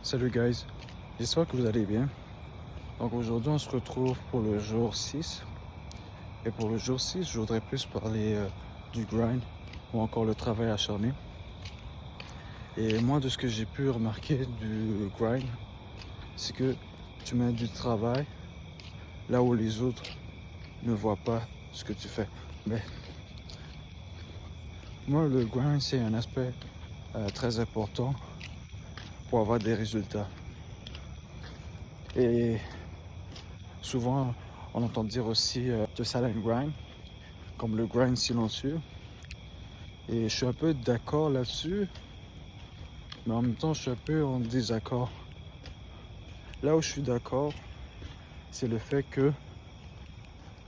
Salut guys, j'espère que vous allez bien. Donc aujourd'hui on se retrouve pour le jour 6. Et pour le jour 6, je voudrais plus parler du grind ou encore le travail acharné. Et moi de ce que j'ai pu remarquer du grind, c'est que tu mets du travail là où les autres ne voient pas ce que tu fais. Mais moi le grind c'est un aspect très important pour avoir des résultats. Et souvent, on entend dire aussi de silent grind, comme le grind silencieux. Et je suis un peu d'accord là-dessus, mais en même temps, je suis un peu en désaccord. Là où je suis d'accord, c'est le fait que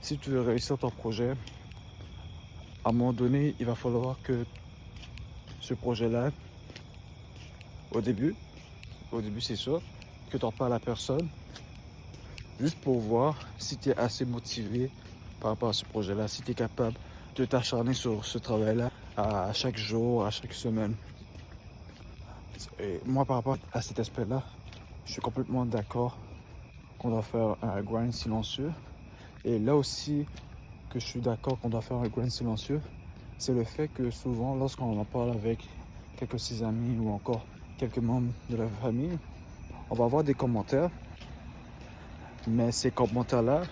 si tu veux réussir ton projet, à un moment donné, il va falloir que ce projet-là, au début c'est sûr, que tu en parles à personne, juste pour voir si tu es assez motivé par rapport à ce projet-là, si tu es capable de t'acharner sur ce travail-là à chaque jour, à chaque semaine. Et moi, par rapport à cet aspect-là, je suis complètement d'accord qu'on doit faire un grind silencieux. Et là aussi que je suis d'accord qu'on doit faire un grind silencieux, c'est le fait que souvent, lorsqu'on en parle avec quelques de ses amis ou encore quelques membres de la famille, on va avoir des commentaires. Mais ces commentaires-là,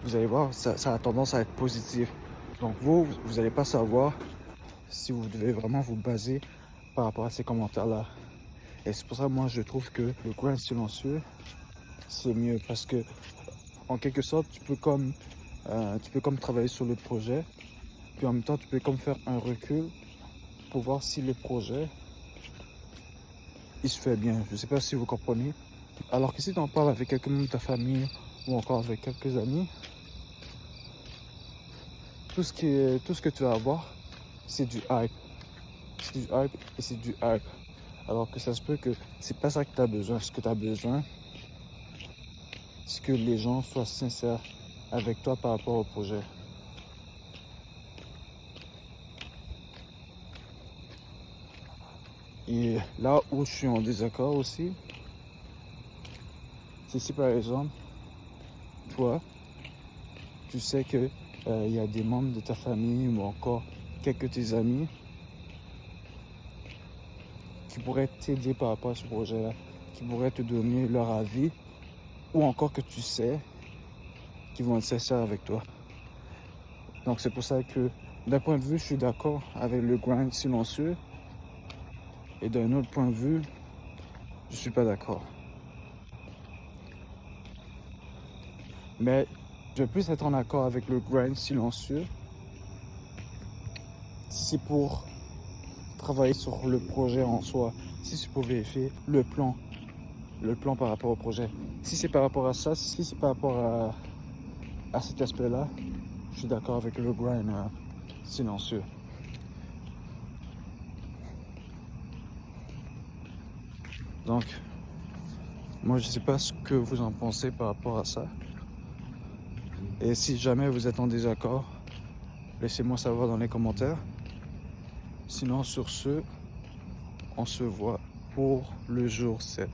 vous allez voir, ça a tendance à être positif. Donc vous n'allez pas savoir si vous devez vraiment vous baser par rapport à ces commentaires-là. Et c'est pour ça, moi, je trouve que le grind silencieux, c'est mieux parce que, en quelque sorte, tu peux comme travailler sur le projet, puis en même temps, tu peux comme faire un recul pour voir si le projet, il se fait bien. Je ne sais pas si vous comprenez. Alors que si tu en parles avec quelqu'un de ta famille ou encore avec quelques amis, tout ce que tu vas avoir, c'est du hype. C'est du hype et c'est du hype. Alors que ça se peut que c'est pas ça que tu as besoin. Ce que tu as besoin, c'est que les gens soient sincères avec toi par rapport au projet. Et là où je suis en désaccord aussi, c'est si par exemple, toi, tu sais que y a des membres de ta famille ou encore quelques de tes amis qui pourraient t'aider par rapport à ce projet-là, qui pourraient te donner leur avis, ou encore que tu sais qu'ils vont être sincères avec toi. Donc c'est pour ça que d'un point de vue, je suis d'accord avec le grind silencieux, et d'un autre point de vue, je suis pas d'accord. Mais je vais plus être en accord avec le grind silencieux si c'est pour travailler sur le projet en soi, si c'est pour vérifier le plan par rapport au projet. Si c'est par rapport à ça, si c'est par rapport à cet aspect-là, je suis d'accord avec le grind silencieux. Donc, moi je sais pas ce que vous en pensez par rapport à ça. Et si jamais vous êtes en désaccord, laissez-moi savoir dans les commentaires. Sinon, sur ce, on se voit pour le jour 7.